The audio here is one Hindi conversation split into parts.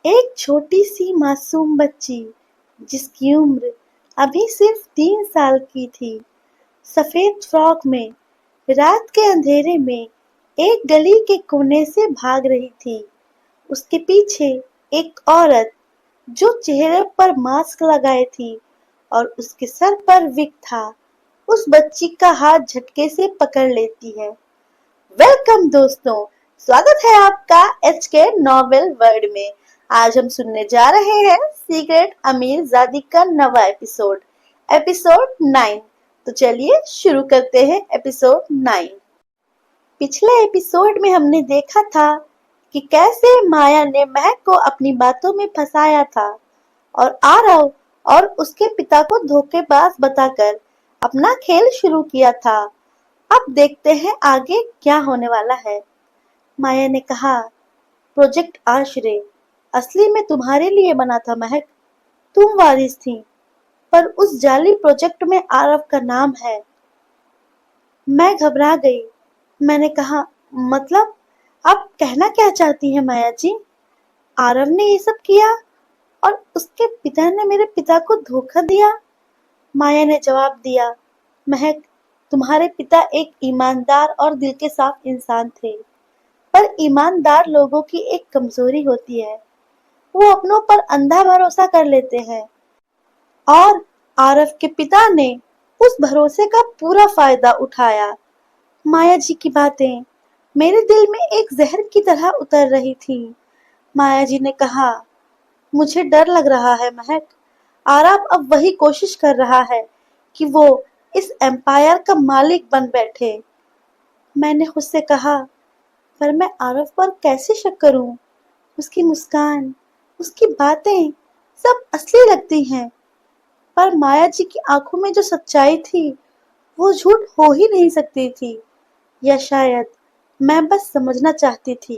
एक छोटी सी मासूम बच्ची जिसकी उम्र अभी सिर्फ 3 साल की थी, सफेद फ्रॉक में रात के अंधेरे में एक गली के कोने से भाग रही थी। उसके पीछे एक औरत जो चेहरे पर मास्क लगाए थी और उसके सर पर विग था, उस बच्ची का हाथ झटके से पकड़ लेती है। वेलकम दोस्तों, स्वागत है आपका एच के नॉवेल वर्ल्ड में। आज हम सुनने जा रहे हैं सीक्रेट अमीर जादी का नवा एपिसोड, एपिसोड 9। तो चलिए शुरू करते हैं एपिसोड 9। पिछले एपिसोड में हमने देखा था कि कैसे माया ने महक को अपनी बातों में फंसाया था और आरव और उसके पिता को धोखेबाज बताकर अपना खेल शुरू किया था। अब देखते हैं आगे क्या होने वाला है। माया ने कहा, प्रोजेक्ट आश्रय असली में तुम्हारे लिए बना था महक। तुम वारिस थी, पर उस जाली प्रोजेक्ट में आरव का नाम है। मैं घबरा गई। मैंने कहा, मतलब आप कहना क्या चाहती हैं माया जी? आरव ने ये सब किया और उसके पिता ने मेरे पिता को धोखा दिया। माया ने जवाब दिया, महक, तुम्हारे पिता एक ईमानदार और दिल के साफ इंसान थे, पर ईमानदार लोगों की एक कमजोरी होती है, वो अपनों पर अंधा भरोसा कर लेते हैं। और आरव के पिता ने उस भरोसे का पूरा फायदा उठाया। माया जी की बातें मेरे दिल में एक जहर की तरह उतर रही थी। माया जी ने कहा, मुझे डर लग रहा है महक। आरव अब वही कोशिश कर रहा है कि वो इस एम्पायर का मालिक बन बैठे। मैंने खुद से कहा, पर मैं आरव पर कैसे शक करूं? उसकी मुस्कान, उसकी बातें सब असली लगती हैं, पर माया जी की आंखों में जो सच्चाई थी वो झूठ हो ही नहीं सकती थी। या शायद मैं बस समझना चाहती थी।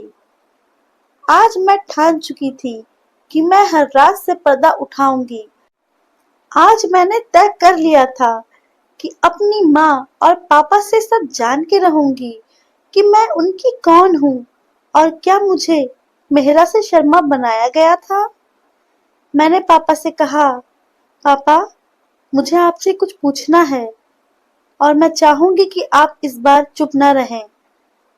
आज मैं ठान चुकी थी कि मैं हर रात से पर्दा उठाऊंगी। आज मैंने तय कर लिया था कि अपनी माँ और पापा से सब जान के रहूंगी कि मैं उनकी कौन हूँ और क्या मुझे मेहरा से शर्मा बनाया गया था। मैंने पापा से कहा, पापा, मुझे आपसे कुछ पूछना है और मैं चाहूंगी कि आप इस बार चुप न रहें।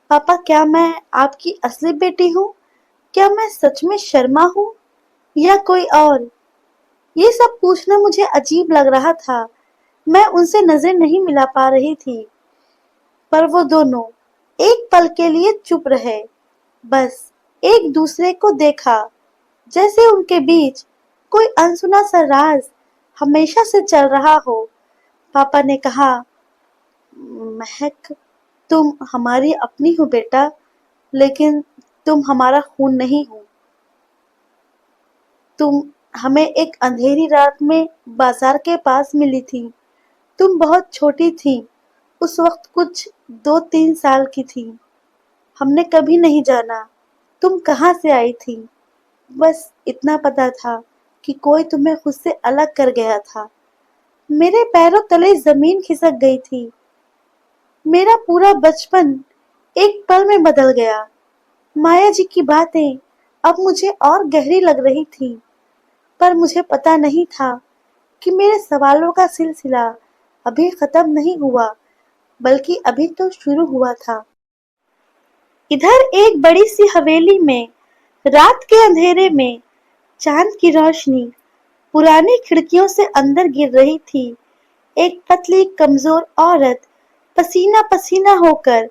पापा, क्या मैं आपकी असली बेटी हूँ? क्या मैं सच में शर्मा हूँ या कोई और? ये सब पूछना मुझे अजीब लग रहा था। मैं उनसे नजर नहीं मिला पा रही थी, पर वो दोनों एक पल के लिए चुप रहे। बस एक दूसरे को देखा, जैसे उनके बीच कोई अनसुना सा राज हमेशा से चल रहा हो। पापा ने कहा, महक, तुम हमारी अपनी हो बेटा, लेकिन तुम हमारा खून नहीं हो। तुम हमें एक अंधेरी रात में बाजार के पास मिली थी। तुम बहुत छोटी थी, उस वक्त कुछ 2-3 साल की थी। हमने कभी नहीं जाना तुम कहाँ से आई थी। बस इतना पता था कि कोई तुम्हें खुद से अलग कर गया था। मेरे पैरों तले जमीन खिसक गई थी। मेरा पूरा बचपन एक पल में बदल गया। माया जी की बातें अब मुझे और गहरी लग रही थी, पर मुझे पता नहीं था कि मेरे सवालों का सिलसिला अभी खत्म नहीं हुआ, बल्कि अभी तो शुरू हुआ था। इधर एक बड़ी सी हवेली में रात के अंधेरे में चांद की रोशनी पुरानी खिड़कियों से अंदर गिर रही थी। एक पतली कमजोर औरत पसीना पसीना होकर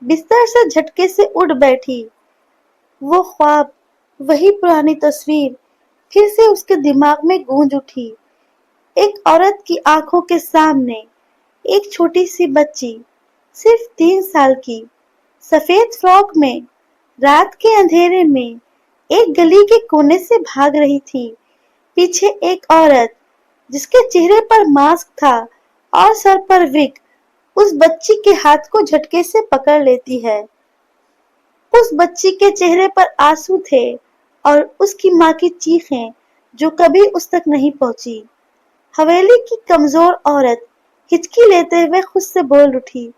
बिस्तर से झटके से उठ बैठी। वो ख्वाब, वही पुरानी तस्वीर फिर से उसके दिमाग में गूंज उठी। एक औरत की आंखों के सामने एक छोटी सी बच्ची, सिर्फ 3 साल की, सफेद फ्रॉक में रात के अंधेरे में एक गली के कोने से भाग रही थी। पीछे एक औरत जिसके चेहरे पर मास्क था और सर पर विग, उस बच्ची के हाथ को झटके से पकड़ लेती है। उस बच्ची के चेहरे पर आंसू थे और उसकी माँ की चीखें जो कभी उस तक नहीं पहुंची। हवेली की कमजोर औरत हिचकी लेते हुए खुद से बोल उठी,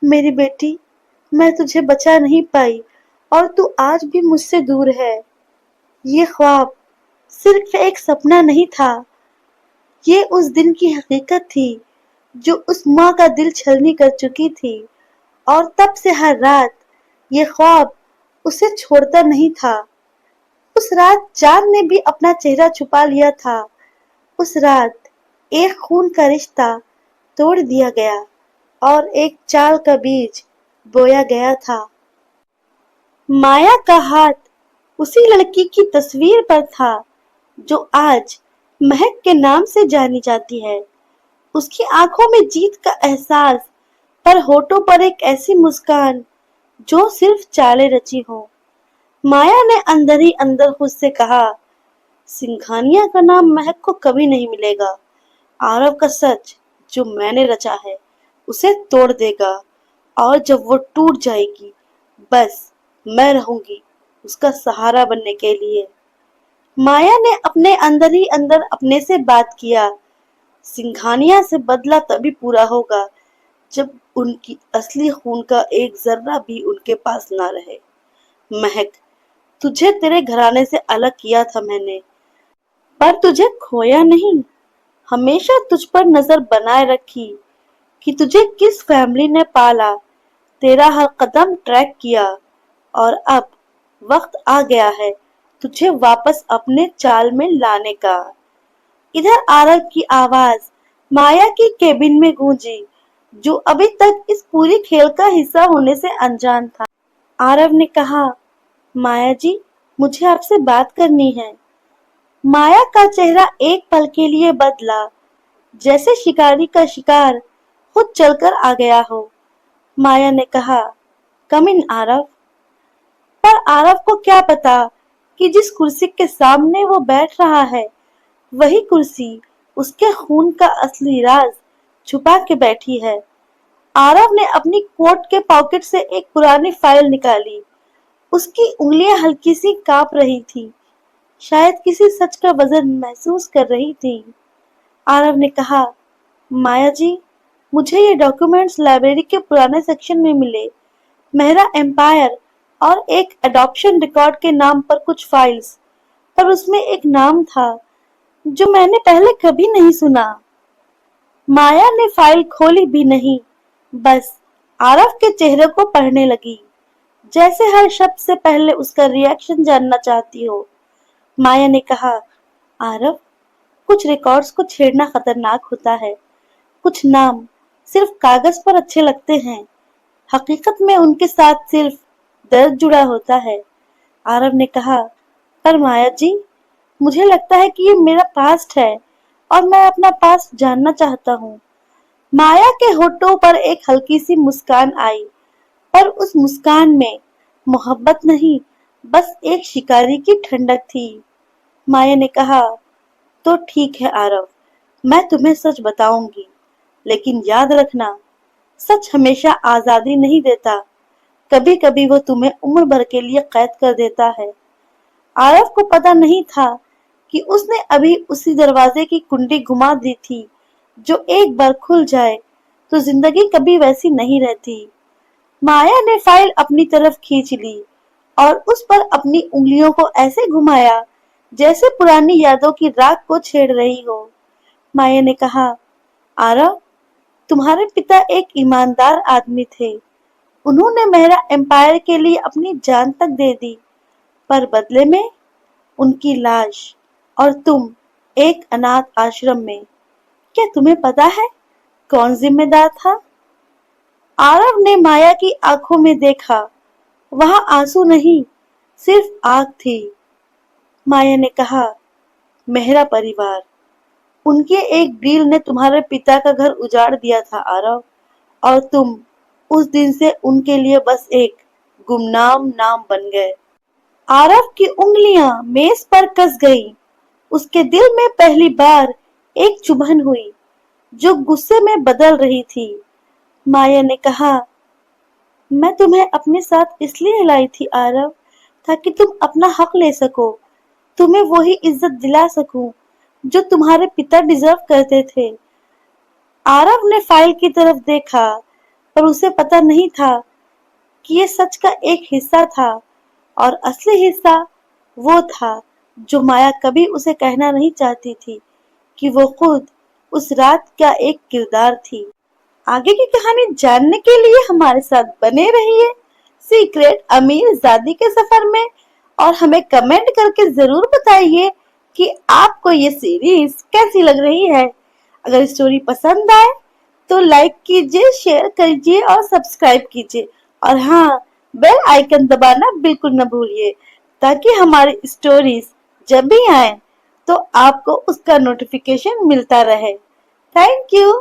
मेरी बेटी, मैं तुझे बचा नहीं पाई और तू आज भी मुझसे दूर है। ये ख्वाब सिर्फ एक सपना नहीं था, ये उस दिन की हकीकत थी जो उस माँ का दिल छलनी कर चुकी थी। और तब से हर रात ये ख्वाब उसे छोड़ता नहीं था। उस रात चांद ने भी अपना चेहरा छुपा लिया था। उस रात एक खून का रिश्ता तोड़ दिया गया और एक चाल का बीज बोया गया था। माया का हाथ उसी लड़की की तस्वीर पर था जो आज महक के नाम से जानी जाती है। उसकी आंखों में जीत का एहसास, पर होठों पर एक ऐसी मुस्कान जो सिर्फ चाले रची हो। माया ने अंदर ही अंदर खुद से कहा, सिंघानिया का नाम महक को कभी नहीं मिलेगा। आरव का सच जो मैंने रचा है उसे तोड़ देगा, और जब वो टूट जाएगी बस मैं रहूंगी उसका सहारा बनने के लिए। माया ने अपने अंदर ही अंदर अपने से बात किया, सिंघानिया से बदला तभी पूरा होगा जब उनकी असली खून का एक जर्रा भी उनके पास ना रहे। महक, तुझे तेरे घराने से अलग किया था मैंने, पर तुझे खोया नहीं। हमेशा तुझ पर नजर बनाए रखी कि तुझे किस फैमिली ने पाला, तेरा हर कदम ट्रैक किया। और अब वक्त आ गया है तुझे वापस अपने चाल में लाने का। इधर आरव की आवाज माया की केबिन में गूंजी, जो अभी तक इस पूरी खेल का हिस्सा होने से अनजान था। आरव ने कहा, माया जी, मुझे आपसे बात करनी है। माया का चेहरा एक पल के लिए बदला, जैसे शिकारी का शिकार खुद चलकर आ गया हो। माया ने कहा, कम इन आरव। पर आरव को क्या पता कि जिस कुर्सी के सामने वो बैठ रहा है वही कुर्सी उसके खून का असली राज छुपा के बैठी है। आरव ने अपनी कोट के पॉकेट से एक पुरानी फाइल निकाली। उसकी उंगलियां हल्की सी कांप रही थी, शायद किसी सच का वजन महसूस कर रही थी। आरव ने कहा, माया जी, मुझे ये डॉक्यूमेंट्स लाइब्रेरी के पुराने सेक्शन में मिले। मेहरा एम्पायर और एक अडॉप्शन रिकॉर्ड के नाम पर कुछ फाइल्स, पर उसमें एक नाम था जो मैंने पहले कभी नहीं सुना। माया ने फाइल खोली भी नहीं, बस आरव के चेहरे को पढ़ने लगी, जैसे हर शब्द से पहले उसका रिएक्शन जानना चाहती हो। माया ने कहा, आरव, कुछ रिकॉर्ड्स को छेड़ना खतरनाक होता है। कुछ नाम सिर्फ कागज पर अच्छे लगते हैं, हकीकत में उनके साथ सिर्फ दर्द जुड़ा होता है। आरव ने कहा, पर माया जी, मुझे लगता है कि ये मेरा पास्ट है और मैं अपना पास्ट जानना चाहता हूँ। माया के होठों पर एक हल्की सी मुस्कान आई, पर उस मुस्कान में मोहब्बत नहीं, बस एक शिकारी की ठंडक थी। माया ने कहा, तो ठीक है आरव, मैं तुम्हें सच बताऊंगी, लेकिन याद रखना, सच हमेशा आजादी नहीं देता। कभी कभी वो तुम्हें उम्र भर के लिए कैद कर देता है। आरव को पता नहीं था कि उसने अभी उसी दरवाजे की कुंडी घुमा दी थी जो एक बार खुल जाए तो जिंदगी कभी वैसी नहीं रहती। माया ने फाइल अपनी तरफ खींच ली और उस पर अपनी उंगलियों को ऐसे घुमाया जैसे पुरानी यादों की राख को छेड़ रही हो। माया ने कहा, आरव, तुम्हारे पिता एक ईमानदार आदमी थे। उन्होंने मेहरा एम्पायर के लिए अपनी जान तक दे दी, पर बदले में उनकी लाश और तुम एक अनाथ आश्रम में। क्या तुम्हें पता है कौन जिम्मेदार था? आरव ने माया की आंखों में देखा। वहां आंसू नहीं, सिर्फ आग थी। माया ने कहा, मेहरा परिवार। उनके एक डील ने तुम्हारे पिता का घर उजाड़ दिया था आरव, और तुम उस दिन से उनके लिए बस एक गुमनाम नाम बन गए। आरव की उंगलियां मेज पर कस गईं। उसके दिल में पहली बार एक चुभन हुई जो गुस्से में बदल रही थी। माया ने कहा, मैं तुम्हें अपने साथ इसलिए लाई थी आरव, ताकि तुम अपना हक ले सको, तुम्हें वही इज्जत दिला सकूं जो तुम्हारे पिता डिजर्व करते थे। आरव ने फाइल की तरफ देखा, पर उसे पता नहीं था कि ये सच का एक हिस्सा था, और असली हिस्सा वो था जो माया कभी उसे कहना नहीं चाहती थी कि वो खुद उस रात का एक किरदार थी। आगे की कहानी जानने के लिए हमारे साथ बने रहिए सीक्रेट अमीर ज़ादी के सफर में, और हमें कमेंट करके जरूर बताइए कि आपको ये सीरीज कैसी लग रही है। अगर स्टोरी पसंद आए तो लाइक कीजिए, शेयर कीजिए और सब्सक्राइब कीजिए, और हाँ, बेल आइकन दबाना बिल्कुल न भूलिए ताकि हमारी स्टोरीज जब भी आए तो आपको उसका नोटिफिकेशन मिलता रहे। Thank you.